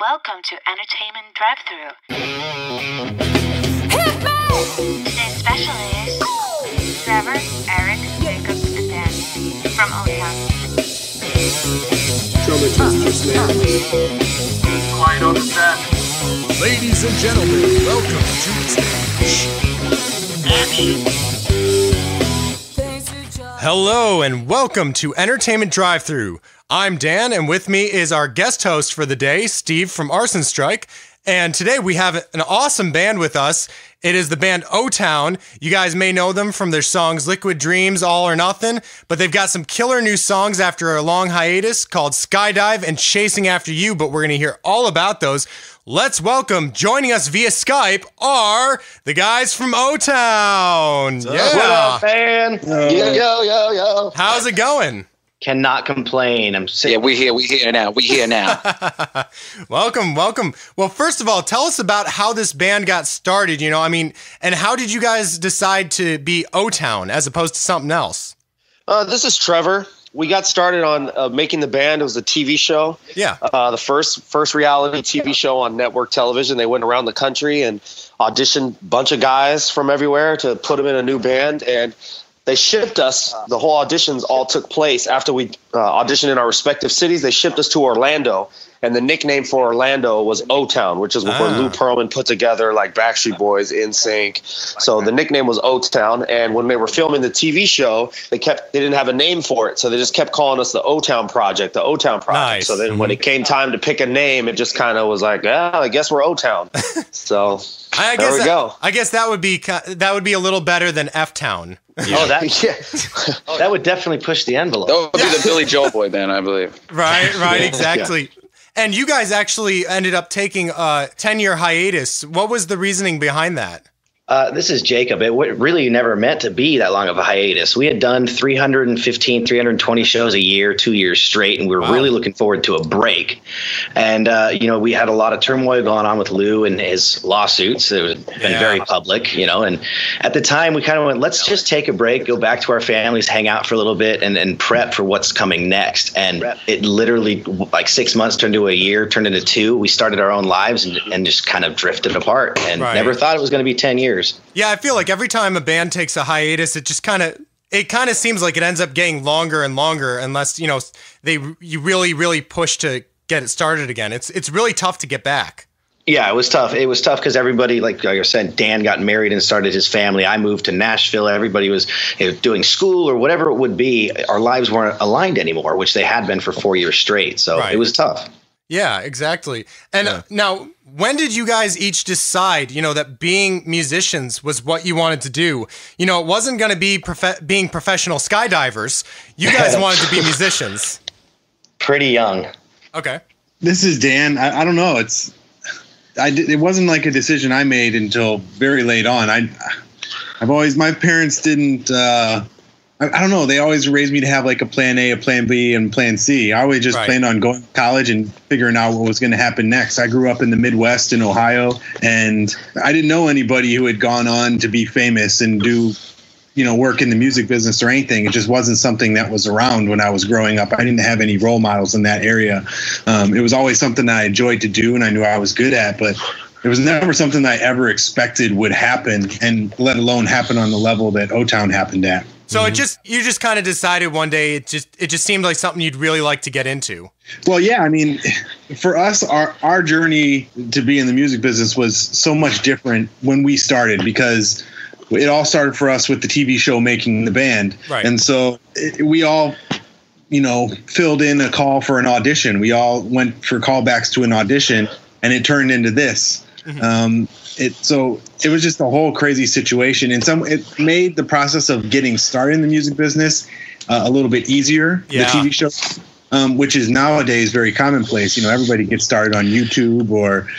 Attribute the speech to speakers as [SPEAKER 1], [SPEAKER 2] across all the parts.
[SPEAKER 1] Welcome to Entertainment Drive-Thru. Today's special is Trevor, Eric, Jacob, and Dan from O-Town.
[SPEAKER 2] Quiet on the set.
[SPEAKER 3] Ladies and gentlemen, welcome to Hello and welcome to Entertainment Drive-Thru. I'm Dan, and with me is our guest host for the day, Steve from Arson Strike. And today we have an awesome band with us. It is the band O-Town. You guys may know them from their songs Liquid Dreams, All or Nothing, but they've got some killer new songs after a long hiatus called Skydive and Chasing After You, but we're going to hear all about those. Let's welcome, joining us via Skype, are the guys from O-Town.
[SPEAKER 4] Yeah. What up, man?
[SPEAKER 5] Yo.
[SPEAKER 3] How's it going?
[SPEAKER 4] Cannot complain. I'm sick.
[SPEAKER 5] Yeah, we here now.
[SPEAKER 3] Welcome. Well, first of all, tell us about how this band got started, and how did you guys decide to be O-Town as opposed to something else?
[SPEAKER 2] This is Trevor. We got started on making the band. It was a TV show.
[SPEAKER 3] Yeah.
[SPEAKER 2] The first reality TV show on network television. They went around the country and auditioned a bunch of guys from everywhere to put them in a new band, and they shipped us. The whole auditions all took place after we auditioned in our respective cities. They shipped us to Orlando, and the nickname for Orlando was O-Town, which is where Lou Pearlman put together like Backstreet Boys, NSYNC. So the nickname was O-Town, and when they were filming the TV show, they didn't have a name for it, so they just kept calling us the O-Town Project.
[SPEAKER 3] Nice.
[SPEAKER 2] So then when it came time to pick a name, it just kind of was like, I guess we're O-Town. So there we go.
[SPEAKER 3] I guess that would be a little better than F-Town.
[SPEAKER 4] Yeah. That would definitely push the envelope.
[SPEAKER 5] That would be the Billy Joel boy band, I believe.
[SPEAKER 3] Right, exactly. Yeah. And you guys actually ended up taking a 10-year hiatus. What was the reasoning behind that?
[SPEAKER 4] This is Jacob. It really never meant to be that long of a hiatus. We had done 320 shows a year, 2 years straight, and we were really looking forward to a break. And, we had a lot of turmoil going on with Lou and his lawsuits. It was been very public, and at the time we kind of went, let's just take a break, go back to our families, hang out for a little bit, and prep for what's coming next. And it literally, like 6 months turned into a year, turned into 2. We started our own lives and just kind of drifted apart and never thought it was going to be 10 years.
[SPEAKER 3] Yeah, I feel like every time a band takes a hiatus, it kind of seems like it ends up getting longer and longer unless, you really push to get it started again. It's really tough to get back.
[SPEAKER 4] Yeah, it was tough. It was tough because everybody, like I said, Dan got married and started his family. I moved to Nashville. Everybody was doing school or whatever it would be. Our lives weren't aligned anymore, which they had been for 4 years straight. So it was tough.
[SPEAKER 3] Yeah, exactly. And now, when did you guys each decide, that being musicians was what you wanted to do? It wasn't going to be being professional skydivers. You guys wanted to be musicians.
[SPEAKER 4] Pretty young.
[SPEAKER 3] Okay.
[SPEAKER 6] This is Dan. I don't know. It wasn't like a decision I made until very late on. My parents didn't. I don't know. They always raised me to have like a plan A, a plan B, and plan C. I always just planned on going to college and figuring out what was going to happen next. I grew up in the Midwest in Ohio, and I didn't know anybody who had gone on to be famous and do, work in the music business or anything. It just wasn't something that was around when I was growing up. I didn't have any role models in that area. It was always something that I enjoyed to do and I knew I was good at, but it was never something that I ever expected would happen, and let alone happen on the level that O-Town happened at.
[SPEAKER 3] So you just kind of decided one day it just seemed like something you'd really like to get into.
[SPEAKER 6] Well, yeah, I mean, for us, our journey to be in the music business was so much different when we started, because it all started for us with the TV show Making the Band. Right. And so we all, filled in a call for an audition. We all went for callbacks to an audition, and it turned into this. Mm-hmm. It was just a whole crazy situation. And it made the process of getting started in the music business a little bit easier. Yeah. The TV show, which is nowadays very commonplace. Everybody gets started on YouTube or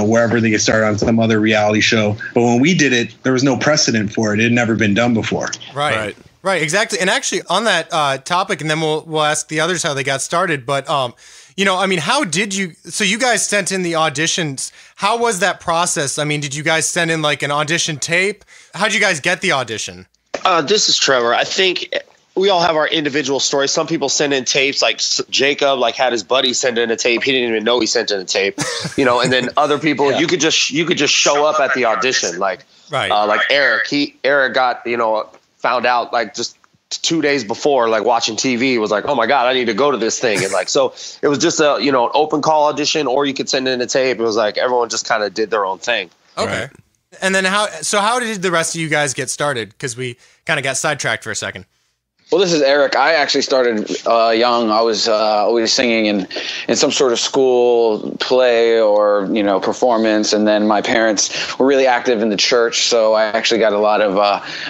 [SPEAKER 6] wherever they get started on some other reality show. But when we did it, there was no precedent for it. It had never been done before.
[SPEAKER 3] Right, exactly. And actually, on that topic, and then we'll ask the others how they got started. But how did you? So you guys sent in the auditions. How was that process? I mean, did you guys send in like an audition tape? How did you guys get the audition?
[SPEAKER 2] This is Trevor. I think we all have our individual stories. Some people send in tapes, like Jacob, like had his buddy send in a tape. He didn't even know he sent in a tape, you know. And then other people, you could just show up at the audition, like Eric. Eric got, you know, found out like just 2 days before, like watching TV, was like, oh my God, I need to go to this thing. And like, so it was just a, you know, an open call audition, or you could send in a tape. It was like everyone just kind of did their own thing.
[SPEAKER 3] Okay. Right. And then how did the rest of you guys get started? Because we kind of got sidetracked for a second.
[SPEAKER 5] Well, this is Eric. I actually started young. I was always singing in some sort of school play or, you know, performance. And then my parents were really active in the church. So I actually got a lot of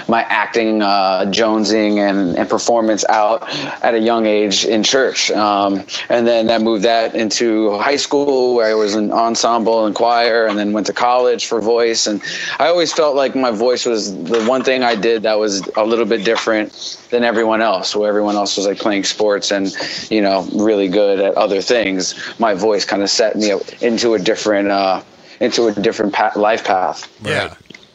[SPEAKER 5] my acting, jonesing and performance out at a young age in church. And then I moved that into high school, where I was in ensemble and choir, and then went to college for voice. And I always felt like my voice was the one thing I did that was a little bit different than everyone else. Where everyone else was like playing sports and, you know, really good at other things. My voice kind of set me up into a different life path.
[SPEAKER 3] Yeah.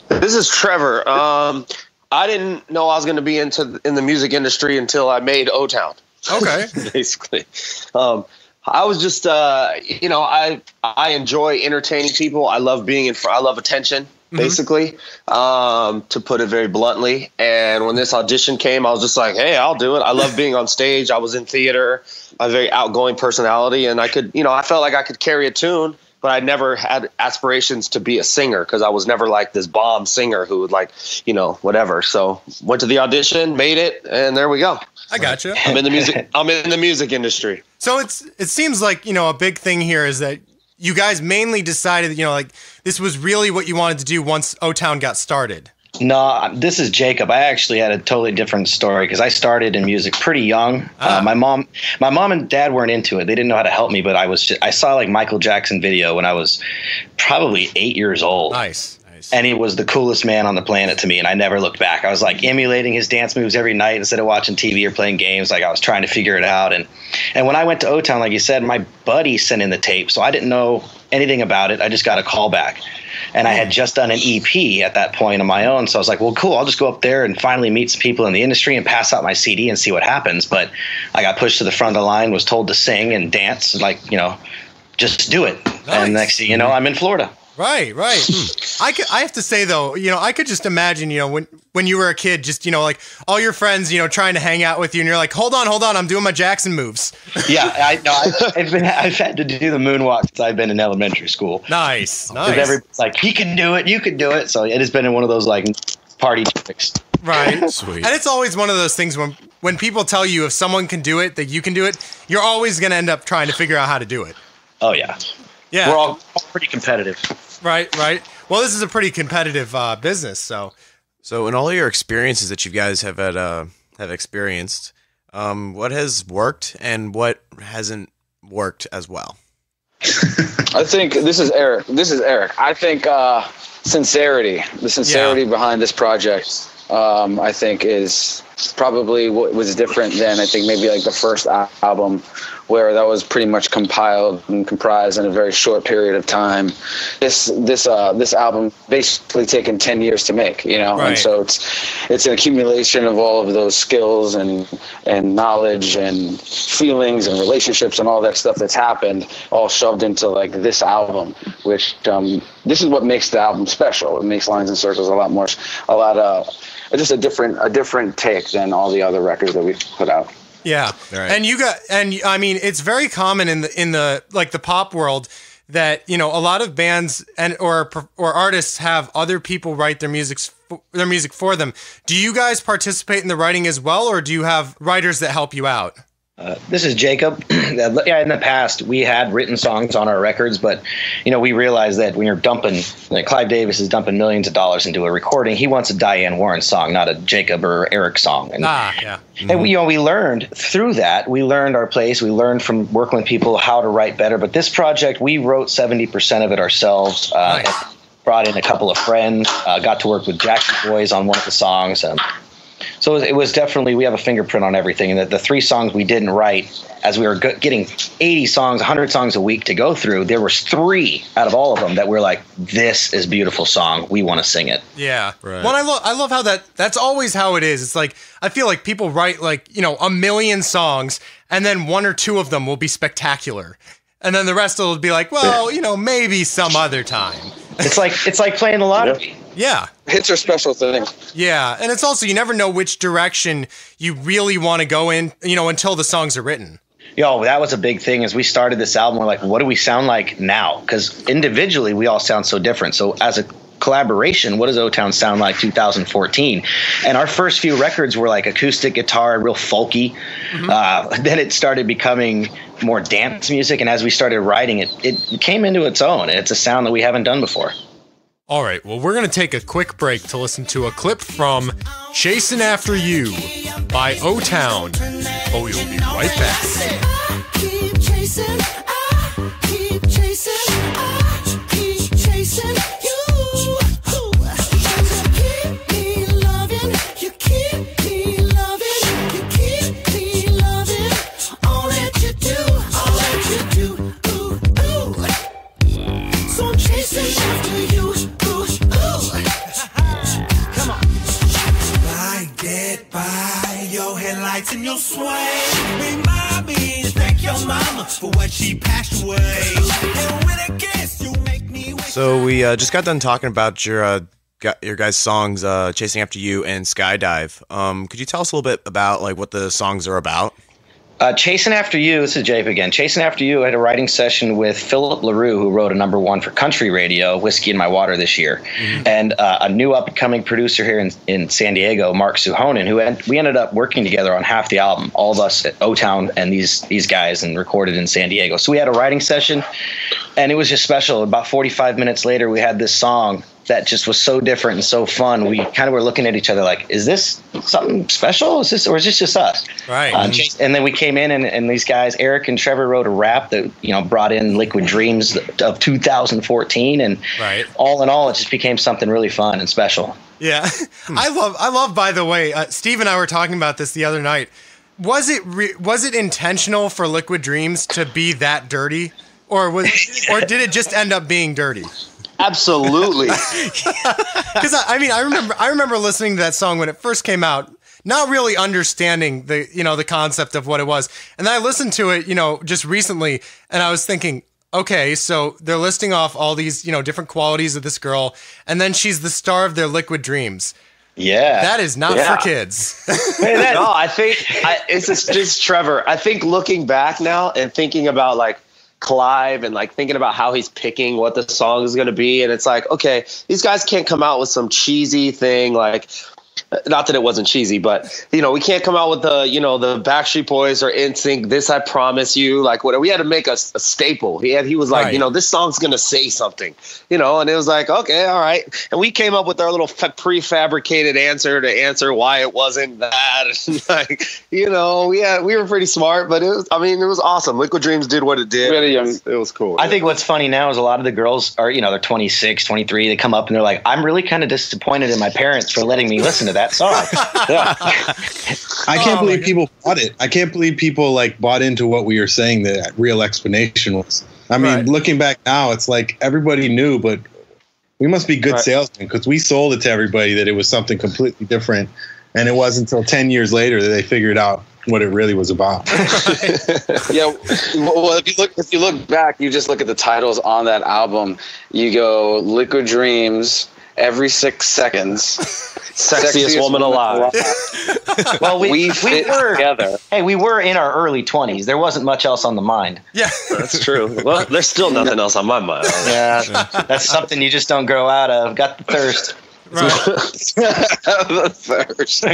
[SPEAKER 2] This is Trevor. I didn't know I was going to be in the music industry until I made O-Town.
[SPEAKER 3] Okay.
[SPEAKER 2] Basically. I was just, you know, I enjoy entertaining people. I love I love attention. Basically, to put it very bluntly. And when this audition came, I was just like, hey, I'll do it. I love being on stage. I was in theater, a very outgoing personality, and I could, you know, I felt like I could carry a tune, but I never had aspirations to be a singer, because I was never like this bomb singer who would, like, you know, whatever. So went to the audition, made it, and there we go.
[SPEAKER 3] I gotcha.
[SPEAKER 2] I'm in the music industry.
[SPEAKER 3] So it seems like, you know, a big thing here is that you guys mainly decided, you know, like this was really what you wanted to do once O-Town got started.
[SPEAKER 4] No, this is Jacob. I actually had a totally different story, because I started in music pretty young. My mom and dad weren't into it. They didn't know how to help me, but I saw like Michael Jackson video when I was probably 8 years old.
[SPEAKER 3] Nice.
[SPEAKER 4] And he was the coolest man on the planet to me, and I never looked back. I was like emulating his dance moves every night instead of watching TV or playing games. Like I was trying to figure it out. And when I went to O-Town, like you said, my buddy sent in the tape, so I didn't know anything about it. I just got a call back. And I had just done an EP at that point on my own. So I was like, well, cool, I'll just go up there and finally meet some people in the industry and pass out my CD and see what happens. But I got pushed to the front of the line, was told to sing and dance, like, you know, just do it. Nice. And next thing you know, I'm in Florida.
[SPEAKER 3] Right. I have to say though, you know, I could just imagine, you know, when you were a kid, just, you know, like all your friends, you know, trying to hang out with you, and you're like, hold on, I'm doing my Jackson moves.
[SPEAKER 4] Yeah, I've had to do the moonwalk since I've been in elementary school.
[SPEAKER 3] Nice.
[SPEAKER 4] Everybody's like, he can do it, you can do it. So it has been in one of those like party tricks.
[SPEAKER 3] Right.
[SPEAKER 7] Sweet.
[SPEAKER 3] And it's always one of those things when people tell you if someone can do it, that you can do it, you're always going to end up trying to figure out how to do it.
[SPEAKER 4] Oh yeah.
[SPEAKER 3] Yeah.
[SPEAKER 4] We're all pretty competitive.
[SPEAKER 3] Right. Well, this is a pretty competitive business. So
[SPEAKER 7] in all your experiences that you guys have experienced, what has worked and what hasn't worked as well?
[SPEAKER 5] I think this is Eric. I think the sincerity behind this project, I think is probably what was different than I think maybe like the first album, where that was pretty much compiled and comprised in a very short period of time. This album basically taken 10 years to make, you know,
[SPEAKER 3] right.
[SPEAKER 5] And so it's an accumulation of all of those skills and knowledge and feelings and relationships and all that stuff that's happened, all shoved into like this album, which this is what makes the album special. It makes Lines and Circles just a different take than all the other records that we've put out.
[SPEAKER 3] Yeah.
[SPEAKER 7] Right.
[SPEAKER 3] And I mean, it's very common in the like the pop world that, you know, a lot of bands or artists have other people write their music for them. Do you guys participate in the writing as well, or do you have writers that help you out?
[SPEAKER 4] This is Jacob. Yeah, in the past, we had written songs on our records, but, you know, we realized that when you're dumping, like Clive Davis is dumping millions of dollars into a recording, he wants a Diane Warren song, not a Jacob or Eric song. And,
[SPEAKER 3] yeah.
[SPEAKER 4] And we learned through that. We learned our place. We learned from working with people how to write better. But this project, we wrote 70% of it ourselves.
[SPEAKER 3] Nice.
[SPEAKER 4] Brought in a couple of friends. Got to work with Jackson Boys on one of the songs. So it was definitely, we have a fingerprint on everything. And the 3 songs we didn't write, as we were getting 80 songs, 100 songs a week to go through, there was 3 out of all of them that we're like, this is a beautiful song. We want to sing it.
[SPEAKER 3] Yeah. Right. Well, I love how that's always how it is. It's like, I feel like people write like, you know, 1 million songs and then 1 or 2 of them will be spectacular. And then the rest will be like, well, you know, maybe some other time.
[SPEAKER 4] It's like playing the lottery.
[SPEAKER 3] Yeah.
[SPEAKER 5] Hits are special things.
[SPEAKER 3] Yeah. And it's also, you never know which direction you really want to go in, you know, until the songs are written.
[SPEAKER 4] Yo, that was a big thing as we started this album. We're like, what do we sound like now? Because individually, we all sound so different. So as a collaboration, what does O-Town sound like 2014? And our first few records were like acoustic guitar, real folky. Then it started becoming more dance music. And as we started writing it, it came into its own. It's a sound that we haven't done before.
[SPEAKER 3] All right, well, we're going to take a quick break to listen to a clip from Chasing After You by O-Town. But we will be right back.
[SPEAKER 8] Keep chasing, I keep chasing, I keep chasing you. Keep me loving, you keep me loving, you keep me loving. All that you do, all that you do. So I'm chasing after you. Come on. I get by your headlights and your sway. Remind me to thank your mama for what she passed away. And when I guess you make me wait.
[SPEAKER 7] So we just got done talking about your guys' songs, "Chasing After You" and "Skydive." Could you tell us a little bit about like what the songs are about?
[SPEAKER 4] Chasing After You, this is Jape again. Chasing After You, I had a writing session with Philip LaRue, who wrote a #1 for country radio, Whiskey in My Water, this year. And a new up-and-coming producer here in San Diego, Mark Suhonen, who we ended up working together on half the album, all of us at O-Town and these guys, and recorded in San Diego. So we had a writing session, and it was just special. About 45 minutes later, we had this song that just was so different and so fun. We kind of were looking at each other like, is this something special? Or is this just us?
[SPEAKER 3] Right.
[SPEAKER 4] And then we came in and these guys, Eric and Trevor, wrote a rap that, you know, brought in Liquid Dreams of 2014. And all in all, it just became something really fun and special.
[SPEAKER 3] Yeah. I love, by the way, Steve and I were talking about this the other night. Was it intentional for Liquid Dreams to be that dirty? Or did it just end up being dirty?
[SPEAKER 2] Absolutely.
[SPEAKER 3] Because I remember listening to that song when it first came out, not really understanding the concept of what it was. And then I listened to it, just recently, and I was thinking, okay, so they're listing off all these, different qualities of this girl, and then she's the star of their Liquid Dreams.
[SPEAKER 4] Yeah.
[SPEAKER 3] That is not for kids.
[SPEAKER 2] No, I think it's just Trevor. I think looking back now and thinking about like Clive and like thinking about how he's picking what the song is going to be, and it's like, okay, these guys can't come out with some cheesy thing, like, not that it wasn't cheesy, but we can't come out with the the Backstreet Boys or NSYNC, This I Promise You, like whatever. We had to make a staple. He was like, this song's gonna say something, and it was like, okay, all right. And we came up with our little prefabricated answer to answer why it wasn't that. Like, we were pretty smart, but it was awesome. Liquid Dreams did what it did.
[SPEAKER 5] Really young.
[SPEAKER 2] It was cool.
[SPEAKER 4] I think what's funny now is a lot of the girls are, they're 26, 23. They come up and they're like, I'm really kind of disappointed in my parents for letting me listen to that song.
[SPEAKER 6] I can't believe people bought it. I can't believe people bought into what we were saying the real explanation was. I mean, looking back now, it's like everybody knew, but we must be good salesmen because we sold it to everybody that it was something completely different. And it wasn't until 10 years later that they figured out what it really was about.
[SPEAKER 5] Yeah. Well, if you look back, you just look at the titles on that album. You go Liquid Dreams, Every 6 seconds.
[SPEAKER 2] Sexiest woman alive.
[SPEAKER 4] Well, we were
[SPEAKER 5] together.
[SPEAKER 4] Hey, we were in our early 20s. There wasn't much else on the mind.
[SPEAKER 3] Yeah,
[SPEAKER 2] that's true. Well, there's still nothing else on my mind.
[SPEAKER 4] Yeah, that's something you just don't grow out of. Got the thirst.
[SPEAKER 3] right.
[SPEAKER 5] The thirst.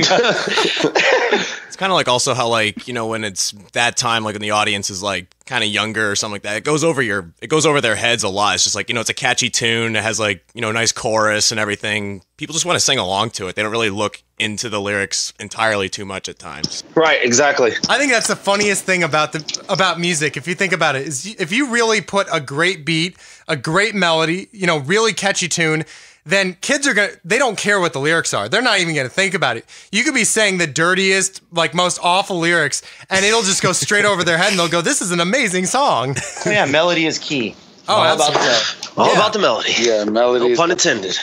[SPEAKER 7] It's kind of like also how when it's that time, like when the audience is kind of younger or something like that, it goes over their heads a lot. It's just it's a catchy tune. It has nice chorus and everything. People just want to sing along to it. They don't really look into the lyrics entirely too much at times.
[SPEAKER 2] Right, exactly.
[SPEAKER 3] I think that's the funniest thing about music. If you think about it, is if you really put a great beat, a great melody, really catchy tune, then kids they don't care what the lyrics are. They're not even gonna think about it. You could be saying the dirtiest, like most awful lyrics, and it'll just go straight over their head, and they'll go, "This is an amazing song."
[SPEAKER 9] Yeah, melody is key.
[SPEAKER 3] Oh,
[SPEAKER 2] All about the melody.
[SPEAKER 5] Yeah, melody.
[SPEAKER 2] No pun intended.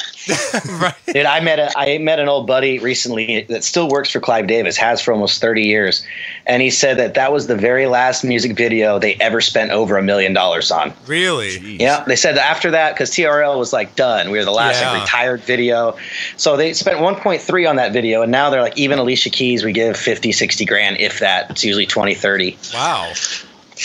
[SPEAKER 3] Right.
[SPEAKER 9] Dude, I met an old buddy recently that still works for Clive Davis, has for almost 30 years, and he said that was the very last music video they ever spent over $1 million on.
[SPEAKER 3] Really?
[SPEAKER 7] Jeez.
[SPEAKER 9] Yeah, they said that after that, because TRL was like done. We were the last like, retired video. So they spent 1.3 on that video, and now they're like, even Alicia Keys, we give 50, 60 grand, if that. It's usually 20, 30.
[SPEAKER 3] Wow.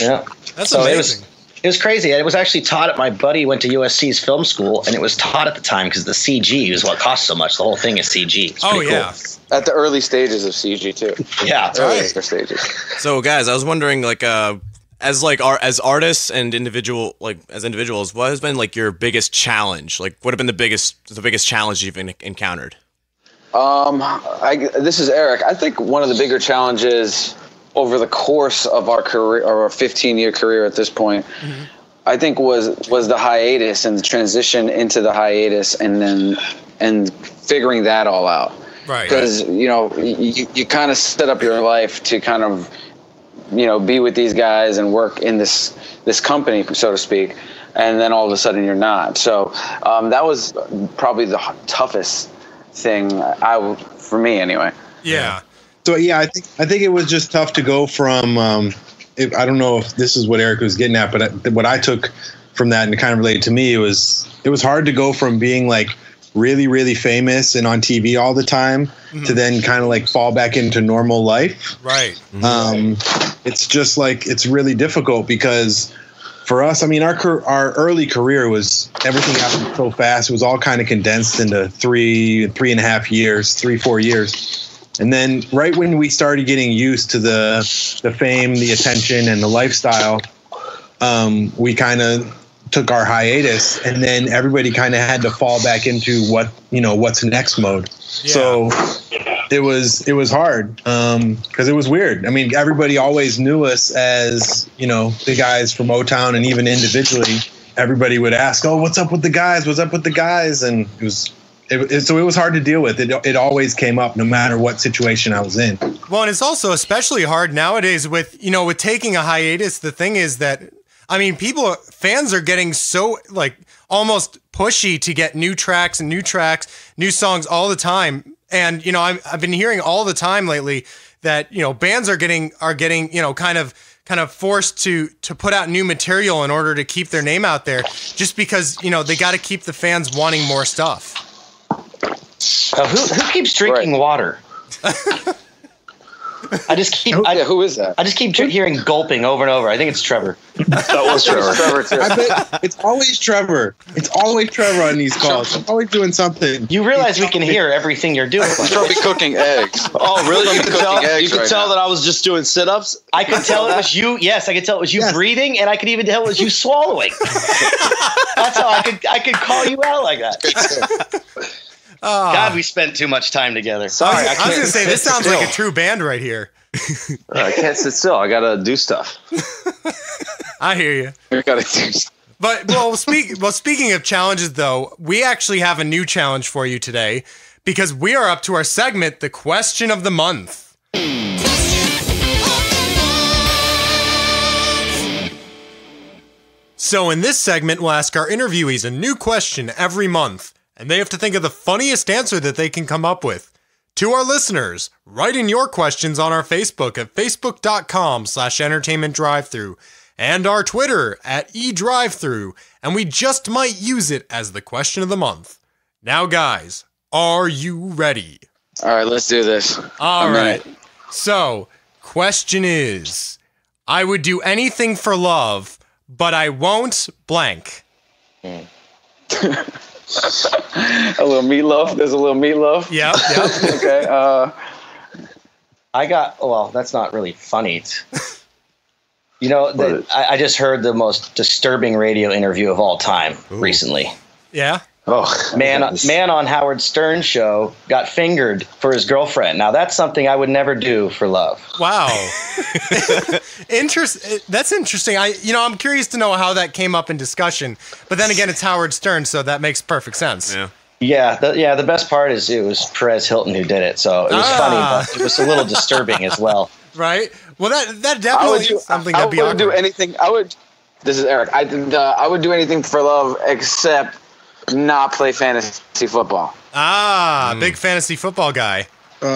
[SPEAKER 9] Yeah.
[SPEAKER 3] That's amazing.
[SPEAKER 9] It was crazy. It was actually taught at my buddy went to USC's film school, and it was taught at the time because the CG is what cost so much. The whole thing is CG. It's pretty cool.
[SPEAKER 5] At the early stages of CG too.
[SPEAKER 9] Yeah,
[SPEAKER 5] Earlier stages.
[SPEAKER 7] So, guys, I was wondering, like, as artists and individuals, what has been like your biggest challenge? Like, what have been the biggest challenge you've encountered?
[SPEAKER 5] This is Eric. I think one of the bigger challenges over the course of our career, or our 15-year career at this point, I think was the hiatus and the transition into the hiatus, and figuring that all out.
[SPEAKER 3] Right.
[SPEAKER 5] Because you kind of set up your life to kind of be with these guys and work in this company, so to speak, and then all of a sudden you're not. So that was probably the toughest thing for me anyway.
[SPEAKER 3] Yeah.
[SPEAKER 6] So yeah, I think it was just tough to go from. I don't know if this is what Eric was getting at, but what I took from that and kind of related to me, it was hard to go from being like really, really famous and on TV all the time to then kind of like fall back into normal life.
[SPEAKER 3] Right.
[SPEAKER 6] It's just like it's really difficult because for us, I mean, our early career was everything happened so fast. It was all kind of condensed into 3.5 years, 3-4 years. And then right when we started getting used to the fame, the attention, and the lifestyle, we kind of took our hiatus, and then everybody kind of had to fall back into what's next mode. Yeah. So it was hard because it was weird. I mean, everybody always knew us as the guys from Motown, and even individually, everybody would ask, "Oh, what's up with the guys? What's up with the guys?" And so it was hard to deal with. It always came up no matter what situation I was in.
[SPEAKER 3] Well, and it's also especially hard nowadays with taking a hiatus. The thing is that, I mean, fans are getting so like almost pushy to get new tracks, new songs all the time. And, I've been hearing all the time lately that, bands are getting kind of forced to put out new material in order to keep their name out there, just because, they got to keep the fans wanting more stuff.
[SPEAKER 9] Who keeps drinking water? I just keep.
[SPEAKER 5] Who is that?
[SPEAKER 9] I just keep hearing gulping over and over. I think it's Trevor.
[SPEAKER 2] That was Trevor.
[SPEAKER 5] Trevor too.
[SPEAKER 6] I bet it's always Trevor. It's always Trevor on these calls. I'm always doing something.
[SPEAKER 9] You realize we can hear everything you're doing.
[SPEAKER 5] He's probably cooking eggs.
[SPEAKER 2] Oh, really? You could
[SPEAKER 5] Cooking
[SPEAKER 2] tell that I was just doing sit-ups?
[SPEAKER 9] I could tell it was you. Yes, I could tell it was you breathing, and I could even tell it was you swallowing. That's how I could call you out like that. God, we spent too much time together. Sorry,
[SPEAKER 3] I was going to say, this sounds like a true band right here.
[SPEAKER 2] I can't sit still. I gotta do stuff.
[SPEAKER 3] I hear you.
[SPEAKER 5] We gotta do stuff.
[SPEAKER 3] But speaking of challenges, though, we actually have a new challenge for you today, because we are up to our segment, the Question of the Month. So in this segment, we'll ask our interviewees a new question every month, and they have to think of the funniest answer that they can come up with. To our listeners, write in your questions on our Facebook at facebook.com/entertainmentdrivethru and our Twitter at eDriveThru, and we just might use it as the question of the month. Now, guys, are you ready?
[SPEAKER 5] All right, let's do this.
[SPEAKER 3] All right. So, question is, I would do anything for love, but I won't blank.
[SPEAKER 5] A little meatloaf. There's a little meatloaf.
[SPEAKER 3] Yep.
[SPEAKER 5] Okay.
[SPEAKER 9] That's not really funny. I just heard the most disturbing radio interview of all time recently.
[SPEAKER 3] Yeah.
[SPEAKER 9] Oh, man on Howard Stern's show got fingered for his girlfriend. Now that's something I would never do for love.
[SPEAKER 3] Wow. That's interesting. I'm curious to know how that came up in discussion. But then again, it's Howard Stern, so that makes perfect sense.
[SPEAKER 7] Yeah.
[SPEAKER 9] Yeah, the best part is it was Perez Hilton who did it, so it was funny, but it was a little disturbing as well.
[SPEAKER 3] Right. Well, that definitely is something that'd be awkward.
[SPEAKER 5] Do anything. This is Eric. I would do anything for love except not play fantasy football.
[SPEAKER 3] Big fantasy football guy.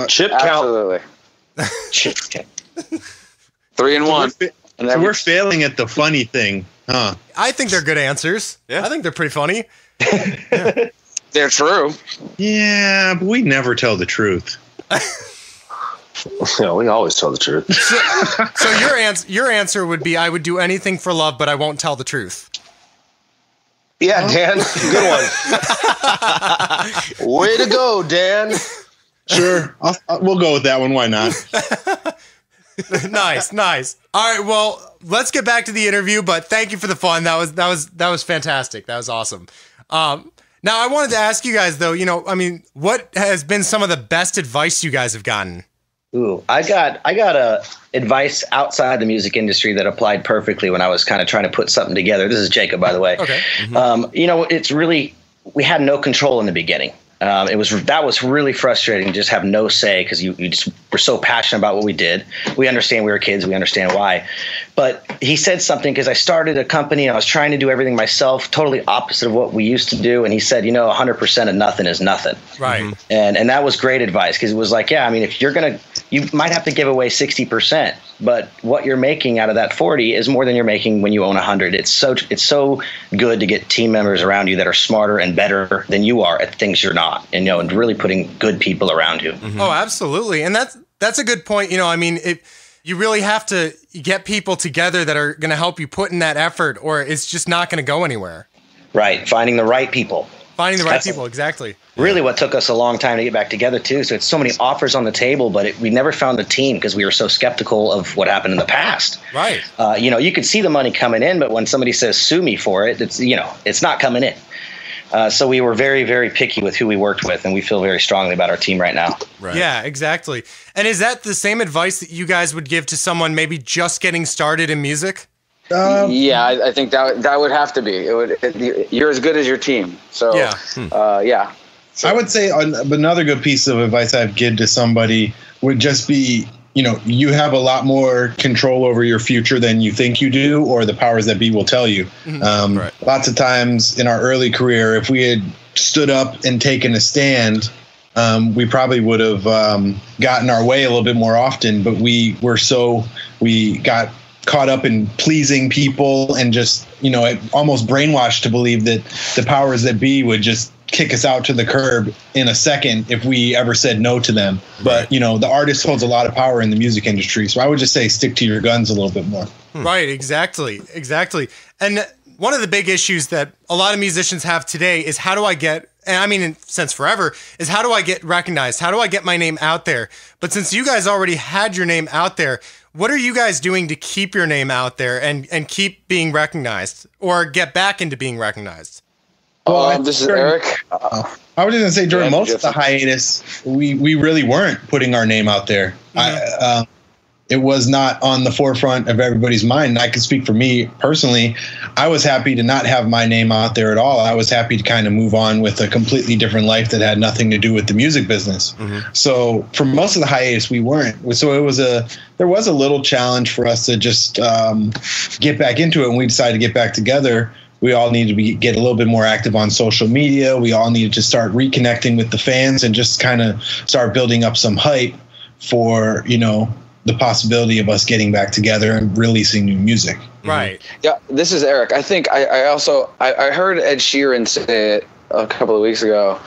[SPEAKER 2] Chip count.
[SPEAKER 5] Absolutely.
[SPEAKER 9] Chip count.
[SPEAKER 5] 3-1.
[SPEAKER 6] So we're failing at the funny thing, huh?
[SPEAKER 3] I think they're good answers. Yeah. I think they're pretty funny.
[SPEAKER 5] Yeah. They're true.
[SPEAKER 6] Yeah, but we never tell the truth.
[SPEAKER 2] No, we always tell the truth.
[SPEAKER 3] So your answer would be, I would do anything for love, but I won't tell the truth.
[SPEAKER 2] Yeah, Dan, good one. Way to go, Dan.
[SPEAKER 6] Sure, we'll go with that one. Why not?
[SPEAKER 3] Nice. All right, well, let's get back to the interview. But thank you for the fun. That was fantastic. That was awesome. Now, I wanted to ask you guys, though, what has been some of the best advice you guys have gotten?
[SPEAKER 9] Ooh, I got advice outside the music industry that applied perfectly when I was kind of trying to put something together. This is Jacob, by the way.
[SPEAKER 3] Okay.
[SPEAKER 9] Mm-hmm. It's really, we had no control in the beginning. That was really frustrating to just have no say because you just were so passionate about what we did. We understand we were kids. We understand why. But he said something because I started a company and I was trying to do everything myself, totally opposite of what we used to do. And he said, 100% of nothing is nothing.
[SPEAKER 3] Right.
[SPEAKER 9] Mm-hmm. And that was great advice because it was like, if you're going to, you might have to give away 60%, but what you're making out of that 40 is more than you're making when you own 100. It's so good to get team members around you that are smarter and better than you are at things you're not, and really putting good people around you.
[SPEAKER 3] Mm-hmm. Oh, absolutely. And that's a good point. You really have to get people together that are going to help you put in that effort, or it's just not going to go anywhere.
[SPEAKER 9] Right. Finding the right people.
[SPEAKER 3] Exactly.
[SPEAKER 9] Really what took us a long time to get back together, too. So it's so many offers on the table, but we never found a team because we were so skeptical of what happened in the past.
[SPEAKER 3] Right.
[SPEAKER 9] You could see the money coming in, but when somebody says, sue me for it, it's not coming in. So we were very, very picky with who we worked with, and we feel very strongly about our team right now.
[SPEAKER 3] Right. Yeah, exactly. And is that the same advice that you guys would give to someone maybe just getting started in music?
[SPEAKER 5] I think that would have to be. You're as good as your team. So yeah.
[SPEAKER 6] I would say another good piece of advice I'd give to somebody would just be, you have a lot more control over your future than you think you do, or the powers that be will tell you. Mm-hmm. Right. Lots of times in our early career, if we had stood up and taken a stand, we probably would have gotten our way a little bit more often, but we got caught up in pleasing people and just, almost brainwashed to believe that the powers that be would just kick us out to the curb in a second if we ever said no to them. But, the artist holds a lot of power in the music industry. So I would just say stick to your guns a little bit more.
[SPEAKER 3] Right. Exactly. And one of the big issues that a lot of musicians have today is how do I get, since forever, is how do I get recognized? How do I get my name out there? But since you guys already had your name out there, what are you guys doing to keep your name out there and keep being recognized or get back into being recognized?
[SPEAKER 5] Well, this is Eric.
[SPEAKER 6] I was just going to say, during most of the hiatus, we really weren't putting our name out there. Mm-hmm. It was not on the forefront of everybody's mind. And I can speak for me personally. I was happy to not have my name out there at all. I was happy to kind of move on with a completely different life that had nothing to do with the music business. Mm-hmm. So for most of the hiatus, we weren't. So there was a little challenge for us to just get back into it. And we decided to get back together. We all need to get a little bit more active on social media. We all needed to start reconnecting with the fans and just kind of start building up some hype for, the possibility of us getting back together and releasing new music.
[SPEAKER 3] Right.
[SPEAKER 5] Yeah, this is Eric. I think I heard Ed Sheeran say it a couple of weeks ago.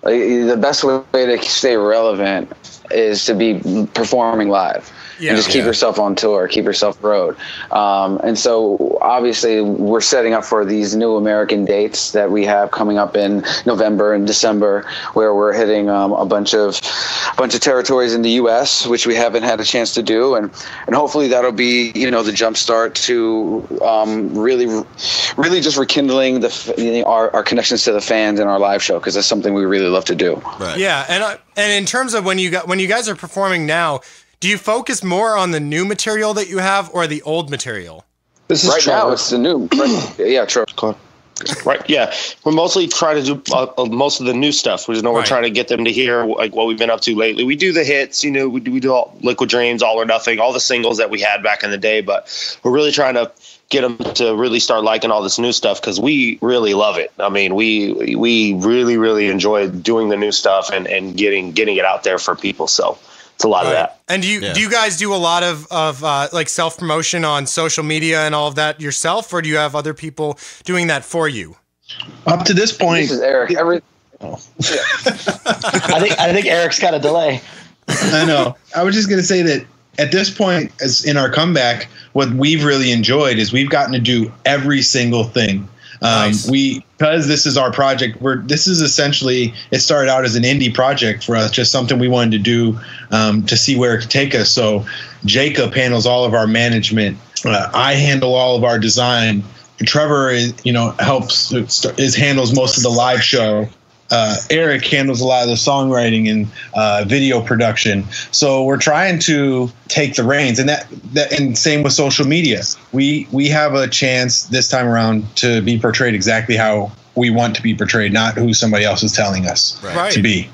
[SPEAKER 5] The best way to stay relevant is to be performing live. And just keep yourself on tour, keep yourself road. And so obviously we're setting up for these new American dates that we have coming up in November and December, where we're hitting a bunch of territories in the U.S., which we haven't had a chance to do. And hopefully that'll be, the jump start to really just rekindling our connections to the fans in our live show, because that's something we really love to do.
[SPEAKER 3] Right. Yeah. And in terms of when you guys are performing now, do you focus more on the new material that you have or the old material?
[SPEAKER 5] This is right now. It's the new. Yeah, true.
[SPEAKER 2] Right. Yeah. We're mostly trying to do most of the new stuff. We're trying to get them to hear like what we've been up to lately. We do the hits, we do all Liquid Dreams, All or Nothing, all the singles that we had back in the day. But we're really trying to get them to really start liking all this new stuff because we really love it. I mean, we really, really enjoy doing the new stuff and getting it out there for people. So it's a lot of that.
[SPEAKER 3] And do you guys do a lot of like self-promotion on social media and all of that yourself, or do you have other people doing that for you?
[SPEAKER 6] Up to this point,
[SPEAKER 5] This is Eric.
[SPEAKER 9] I think Eric's got a delay.
[SPEAKER 6] I know. I was just going to say that at this point, as in our comeback, what we've really enjoyed is we've gotten to do every single thing.
[SPEAKER 3] Nice.
[SPEAKER 6] Because this is our project, this is essentially, it started out as an indie project for us, just something we wanted to do to see where it could take us. So Jacob handles all of our management. I handle all of our design. Trevor handles most of the live show. Eric handles a lot of the songwriting and video production. So we're trying to take the reins, and and same with social media. We have a chance this time around to be portrayed exactly how we want to be portrayed, not who somebody else is telling us to be.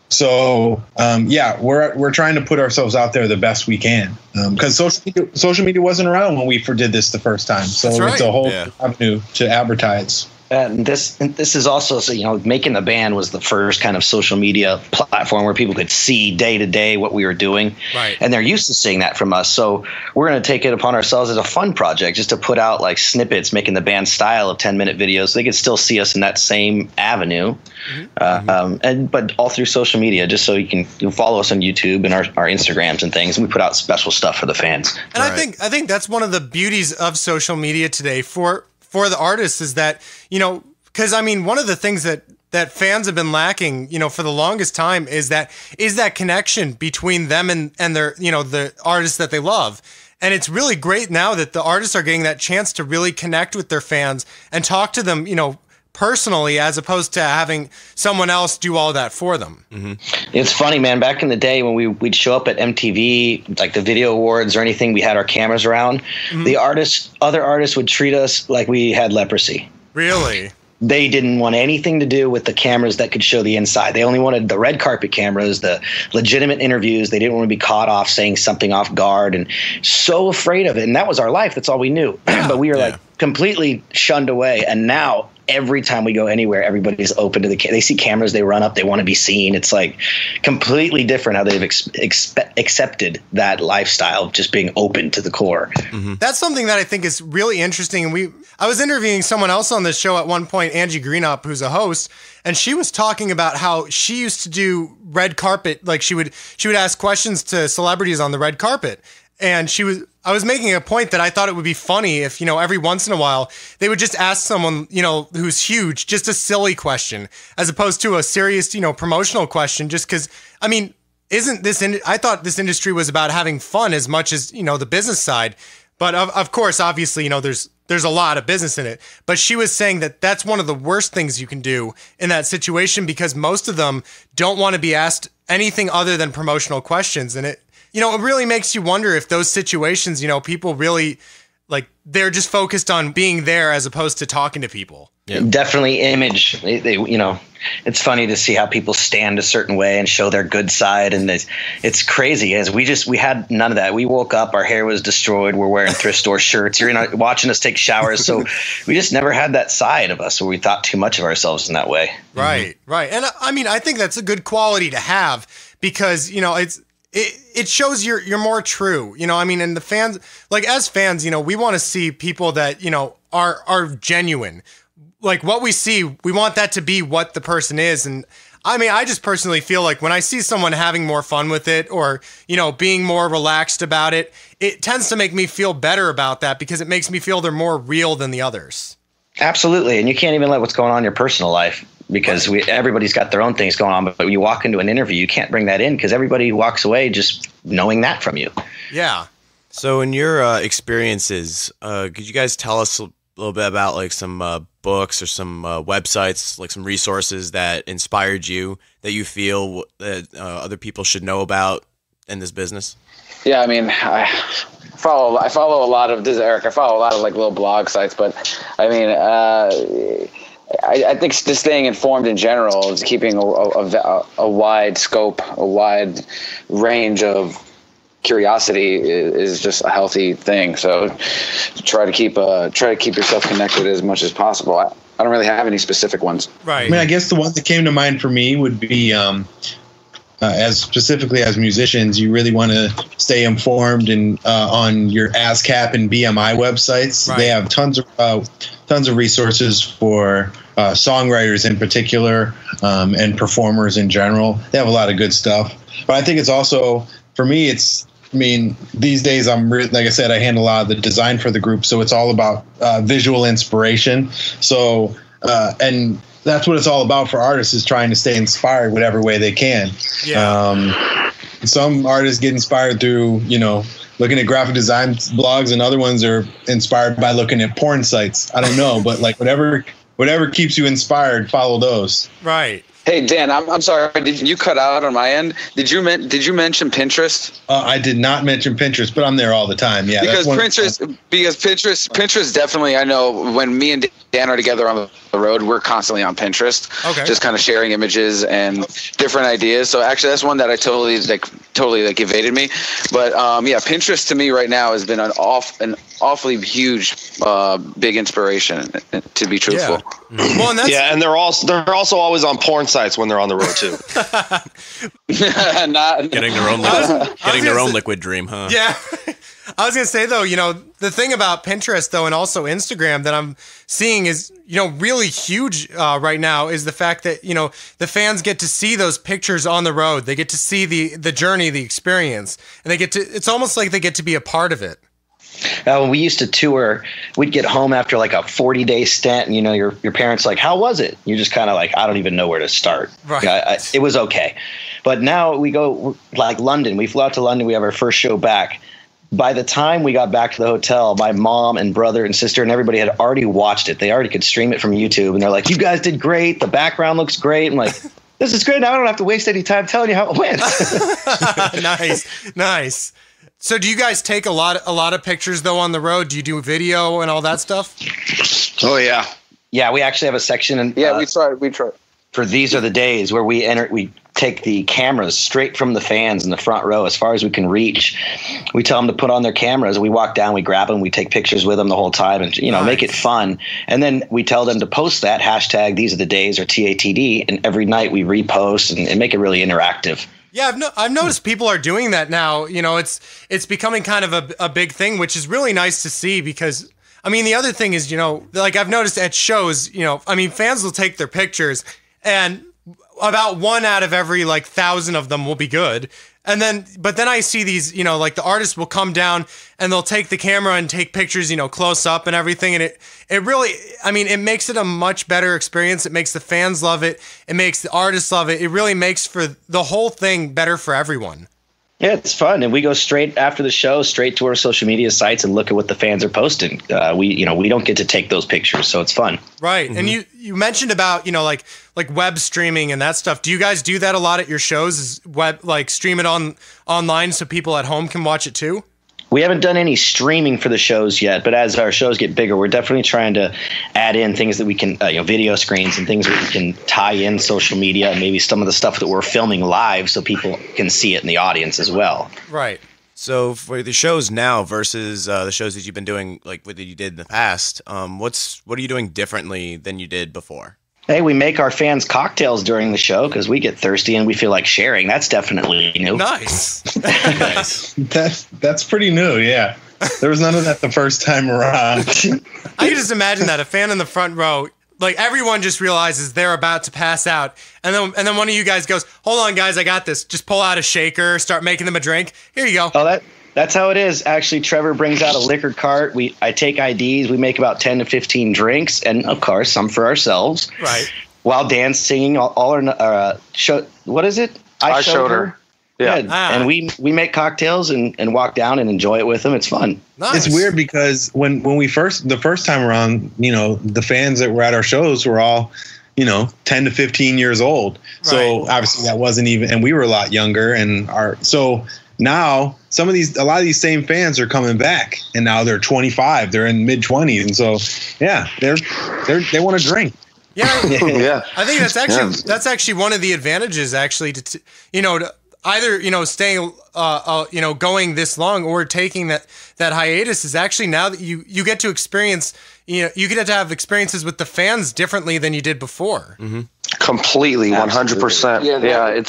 [SPEAKER 6] So we're trying to put ourselves out there the best we can because social media wasn't around when we did this the first time. So it's a whole avenue to advertise.
[SPEAKER 9] And this is also, making the band was the first kind of social media platform where people could see day to day what we were doing.
[SPEAKER 3] Right.
[SPEAKER 9] And they're used to seeing that from us. So we're going to take it upon ourselves as a fun project just to put out like snippets, making the band style of 10-minute videos. So they could still see us in that same avenue. But all through social media, just so you can follow us on YouTube and our Instagrams and things. And we put out special stuff for the fans.
[SPEAKER 3] And I think that's one of the beauties of social media today for the artists is that, because I mean, one of the things that fans have been lacking, for the longest time is that connection between them and their, the artists that they love. And it's really great now that the artists are getting that chance to really connect with their fans and talk to them, personally, as opposed to having someone else do all that for them.
[SPEAKER 9] Mm-hmm. It's funny, man. Back in the day when we'd show up at MTV, like the video awards or anything, we had our cameras around. Mm-hmm. Other artists would treat us like we had leprosy.
[SPEAKER 3] Really?
[SPEAKER 9] They didn't want anything to do with the cameras that could show the inside. They only wanted the red carpet cameras, the legitimate interviews. They didn't want to be caught off saying something off guard and so afraid of it. And that was our life. That's all we knew. But we were like completely shunned away. And now every time we go anywhere, everybody's open to they see cameras, they run up, they want to be seen. It's like completely different how they've accepted that lifestyle of just being open to the core.
[SPEAKER 3] Mm-hmm. That's something that I think is really interesting. And I was interviewing someone else on this show at one point, Angie Greenup, who's a host, and she was talking about how she used to do red carpet. Like she would ask questions to celebrities on the red carpet. And I was making a point that I thought it would be funny if, every once in a while they would just ask someone, who's huge, just a silly question as opposed to a serious, promotional question, just because, I mean, I thought this industry was about having fun as much as, the business side. But of course, obviously, there's a lot of business in it. But she was saying that that's one of the worst things you can do in that situation because most of them don't want to be asked anything other than promotional questions. And it really makes you wonder if those situations, people really they're just focused on being there as opposed to talking to people.
[SPEAKER 9] Yeah. Definitely image. It's funny to see how people stand a certain way and show their good side. And it's crazy as we had none of that. We woke up, our hair was destroyed. We're wearing thrift store shirts. You're watching us take showers. So we just never had that side of us where we thought too much of ourselves in that way.
[SPEAKER 3] Right. Mm-hmm. Right. And I mean, I think that's a good quality to have because, it shows you're more true, I mean, and the fans, as fans, we want to see people that, are genuine. Like what we see, we want that to be what the person is. And I mean, I just personally feel like when I see someone having more fun with it or, being more relaxed about it, it tends to make me feel better about that because it makes me feel they're more real than the others.
[SPEAKER 9] Absolutely. And you can't even let what's going on in your personal life because everybody's got their own things going on. But when you walk into an interview, you can't bring that in because everybody walks away just knowing that from you.
[SPEAKER 3] Yeah.
[SPEAKER 7] So in your experiences, could you guys tell us a little bit about some books or some websites, some resources that inspired you that you feel that other people should know about in this business?
[SPEAKER 5] Yeah, I mean, I follow a lot of, this is Eric, I follow a lot of like little blog sites, but I mean, I think just staying informed in general is keeping a wide scope, a wide range of curiosity is just a healthy thing. So try to keep yourself connected as much as possible. I don't really have any specific ones.
[SPEAKER 3] Right.
[SPEAKER 6] I mean, I guess the one that came to mind for me would be, as specifically as musicians, you really want to stay informed and on your ASCAP and BMI websites. Right. They have tons of resources for songwriters in particular, and performers in general. They have a lot of good stuff. But I think it's also, for me, these days like I said, I handle a lot of the design for the group, so it's all about visual inspiration. So and that's what it's all about for artists, is trying to stay inspired whatever way they can. Yeah. Some artists get inspired through, looking at graphic design blogs, and other ones are inspired by looking at porn sites. I don't know, but like whatever keeps you inspired, follow those.
[SPEAKER 3] Right.
[SPEAKER 5] Hey Dan, I'm sorry. Did you cut out on my end? Did you mention Pinterest?
[SPEAKER 6] I did not mention Pinterest, but I'm there all all Yeah,
[SPEAKER 5] because Pinterest definitely. I know when me and Dan are together on the road, we're constantly on Pinterest. Okay. Just kind of sharing images and different ideas. So actually, that's one that I totally evaded me. But yeah, Pinterest to me right now has been an awfully huge, big inspiration. To be truthful.
[SPEAKER 3] Yeah. Well,
[SPEAKER 2] and they're also always on porn sites when they're on the road too.
[SPEAKER 7] Getting their own liquid dream, huh?
[SPEAKER 3] Yeah. I was going to say, though, the thing about Pinterest, though, and also Instagram that I'm seeing is, really huge right now is the fact that, the fans get to see those pictures on the road. They get to see the journey, the experience, and it's almost like they get to be a part of it.
[SPEAKER 9] When we used to tour, we'd get home after like a 40-day stint, and your parents like, how was it? You're just kind of like, I don't even know where to start.
[SPEAKER 3] Right.
[SPEAKER 9] It was okay. But now we go like London. We flew out to London. We have our first show back. By the time we got back to the hotel, my mom and brother and sister and everybody had already watched it. They already could stream it from YouTube, and they're like, you guys did great. The background looks great. I'm like, this is great. Now I don't have to waste any time telling you how it went.
[SPEAKER 3] Nice. So do you guys take a lot of pictures though on the road? Do you do video and all that stuff?
[SPEAKER 9] Oh yeah. Yeah, we actually have a section
[SPEAKER 5] we try.
[SPEAKER 9] For These Are the Days, where we take the cameras straight from the fans in the front row as far as we can reach. We tell them to put on their cameras. We walk down, we grab them, we take pictures with them the whole time, and nice. Make it fun. And then we tell them to post that hashtag These Are the Days or TATD, and every night we repost and make it really interactive.
[SPEAKER 3] Yeah, I've noticed people are doing that now. It's becoming kind of a big thing, which is really nice to see because, the other thing is, like I've noticed at shows, fans will take their pictures and about 1 out of every 1,000 of them will be good. But then I see these, like the artists will come down and they'll take the camera and take pictures, close up and everything. And it really, it makes it a much better experience. It makes the fans love it. It makes the artists love it. It really makes for the whole thing better for everyone.
[SPEAKER 9] Yeah, it's fun. And we go straight after the show, straight to our social media sites and look at what the fans are posting. We don't get to take those pictures, so it's fun.
[SPEAKER 3] Right. Mm-hmm. And you mentioned about, like web streaming and that stuff. Do you guys do that a lot at your shows? Is stream it online so people at home can watch it too?
[SPEAKER 9] We haven't done any streaming for the shows yet, but as our shows get bigger, we're definitely trying to add in things that we can, video screens and things that we can tie in social media and maybe some of the stuff that we're filming live so people can see it in the audience as well.
[SPEAKER 3] Right.
[SPEAKER 7] So for the shows now versus the shows that you've been doing, like what you did in the past, what are you doing differently than you did before?
[SPEAKER 9] Hey, we make our fans cocktails during the show because we get thirsty and we feel like sharing. That's definitely new.
[SPEAKER 3] Nice.
[SPEAKER 7] Nice.
[SPEAKER 6] That's pretty new, yeah. There was none of that the first time around.
[SPEAKER 3] I can just imagine that a fan in the front row, everyone just realizes they're about to pass out, and then one of you guys goes, "Hold on, guys, I got this." Just pull out a shaker, start making them a drink. Here you go.
[SPEAKER 9] Oh, that's how it is. Actually, Trevor brings out a liquor cart. I take IDs. We make about 10 to 15 drinks, and of course, some for ourselves.
[SPEAKER 3] Right.
[SPEAKER 9] While Dan's singing all our show. What is it?
[SPEAKER 2] I showed her. Yeah.
[SPEAKER 9] And we make cocktails and walk down and enjoy it with them. It's fun.
[SPEAKER 6] Nice. It's weird because when we the first time around, the fans that were at our shows were all, 10 to 15 years old. So obviously that wasn't even, and we were a lot younger, and now a lot of these same fans are coming back, and now they're 25, they're in mid-20s, and so yeah, they want to drink.
[SPEAKER 3] Yeah,
[SPEAKER 2] Yeah.
[SPEAKER 3] I think that's actually one of the advantages, actually, to either staying going this long or taking that hiatus is actually now that you get to experience, you get to have experiences with the fans differently than you did before.
[SPEAKER 2] Mm-hmm. Completely, 100%. Yeah,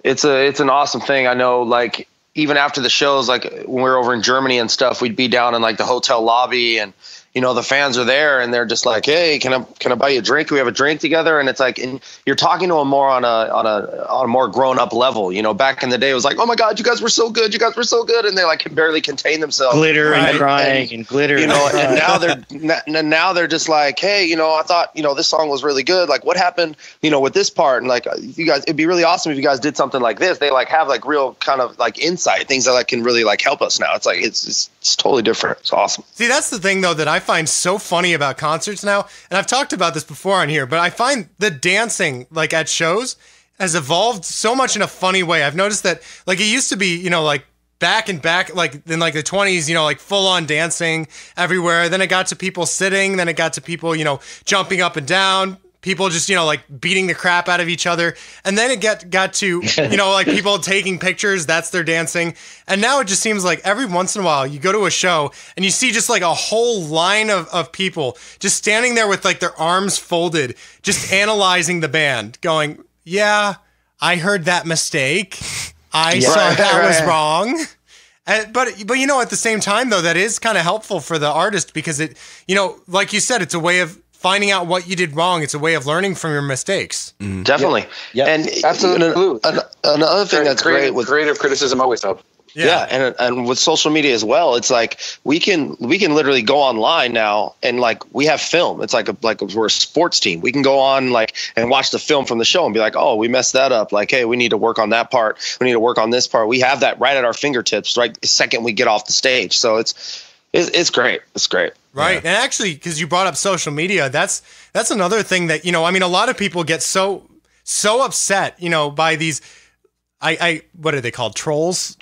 [SPEAKER 2] it's an awesome thing. I know, like, even after the shows, like when we were over in Germany and stuff, we'd be down in like the hotel lobby, and the fans are there and they're just like, "Hey, can I buy you a drink? Can we have a drink together?" And it's like, and you're talking to them more on a more grown up level. Back in the day, it was like, "Oh my God, you guys were so good! You guys were so good!" And they like can barely contain themselves.
[SPEAKER 9] Glitter and crying and glitter.
[SPEAKER 2] And now they're just like, "Hey, I thought this song was really good. Like, what happened? With this part? And like, you guys, it'd be really awesome if you guys did something like this." They like have like real kind of like insight, things that like can really like help us now. It's like it's totally different. It's awesome.
[SPEAKER 3] See, that's the thing though that I find so funny about concerts now, and I've talked about this before on here, but I find the dancing like at shows has evolved so much in a funny way. I've noticed that like it used to be, like back like in like the 20s, like full on dancing everywhere. Then it got to people sitting, then it got to people, jumping up and down. People just, like beating the crap out of each other. And then it got to, like people taking pictures. That's their dancing. And now it just seems like every once in a while you go to a show and you see just like a whole line of people just standing there with like their arms folded, just analyzing the band going, "Yeah, I heard that mistake. I saw that was wrong." But at the same time though, that is kind of helpful for the artist because it, like you said, it's a way of finding out what you did wrong. It's a way of learning from your mistakes.
[SPEAKER 2] Mm-hmm. Definitely.
[SPEAKER 5] Yep.
[SPEAKER 2] And
[SPEAKER 5] absolutely.
[SPEAKER 2] Another thing that's great with
[SPEAKER 5] creative criticism always helps.
[SPEAKER 2] Yeah, and with social media as well, it's like we can literally go online now and like we have film. It's like we're a sports team. We can go on like and watch the film from the show and be like, "Oh, we messed that up. Like, hey, we need to work on that part. We need to work on this part." We have that right at our fingertips right the second we get off the stage. So it's great. It's great.
[SPEAKER 3] Right. Yeah. And actually, because you brought up social media, that's another thing that, a lot of people get so upset, by these, what are they called? Trolls?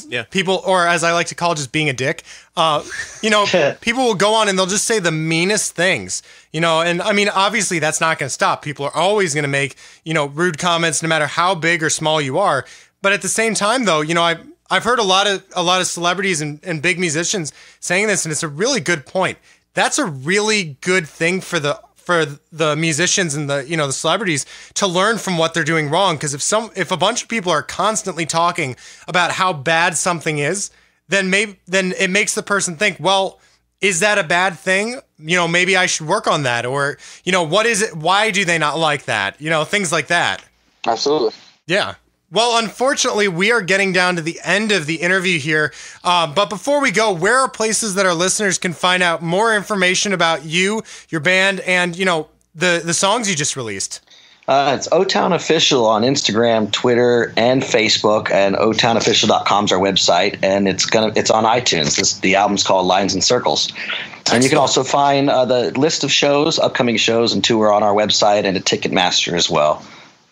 [SPEAKER 3] Yeah. People, or as I like to call just being a dick, people will go on and they'll just say the meanest things, and I mean, obviously that's not going to stop. People are always going to make, rude comments no matter how big or small you are. But at the same time though, I've heard a lot of celebrities and big musicians saying this, and it's a really good point. That's a really good thing for the musicians and the celebrities to learn from what they're doing wrong. Because if a bunch of people are constantly talking about how bad something is, then it makes the person think, well, is that a bad thing? Maybe I should work on that, or what is it? Why do they not like that? Things like that.
[SPEAKER 5] Absolutely.
[SPEAKER 3] Yeah. Well, unfortunately, we are getting down to the end of the interview here. But before we go, where are places that our listeners can find out more information about you, your band, and, the songs you just released?
[SPEAKER 4] It's O-Town Official on Instagram, Twitter, and Facebook, and otownofficial.com is our website, and it's on iTunes. The album's called Lines and Circles. And you can also find the list of shows, upcoming shows, and tour on our website and at Ticketmaster as well.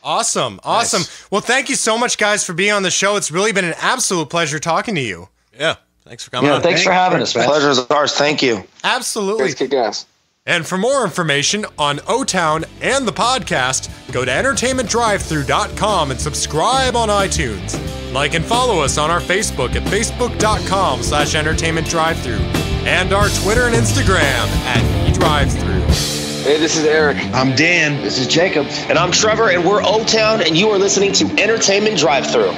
[SPEAKER 3] Awesome. Nice. Well, thank you so much, guys, for being on the show. It's really been an absolute pleasure talking to you.
[SPEAKER 7] Yeah. Thanks for coming on.
[SPEAKER 4] Thanks for having us, man.
[SPEAKER 2] Pleasure's ours. Thank you.
[SPEAKER 3] Absolutely.
[SPEAKER 5] Thanks, kick ass.
[SPEAKER 3] And for more information on O-Town and the podcast, go to entertainmentdrivethru.com and subscribe on iTunes. Like and follow us on our Facebook at facebook.com/entertainmentdrivethru and our Twitter and Instagram at eDriveThru.
[SPEAKER 5] Hey, this is Eric.
[SPEAKER 6] I'm Dan.
[SPEAKER 9] This is Jacob.
[SPEAKER 2] And I'm Trevor, and we're O-Town, and you are listening to Entertainment Drive-Thru.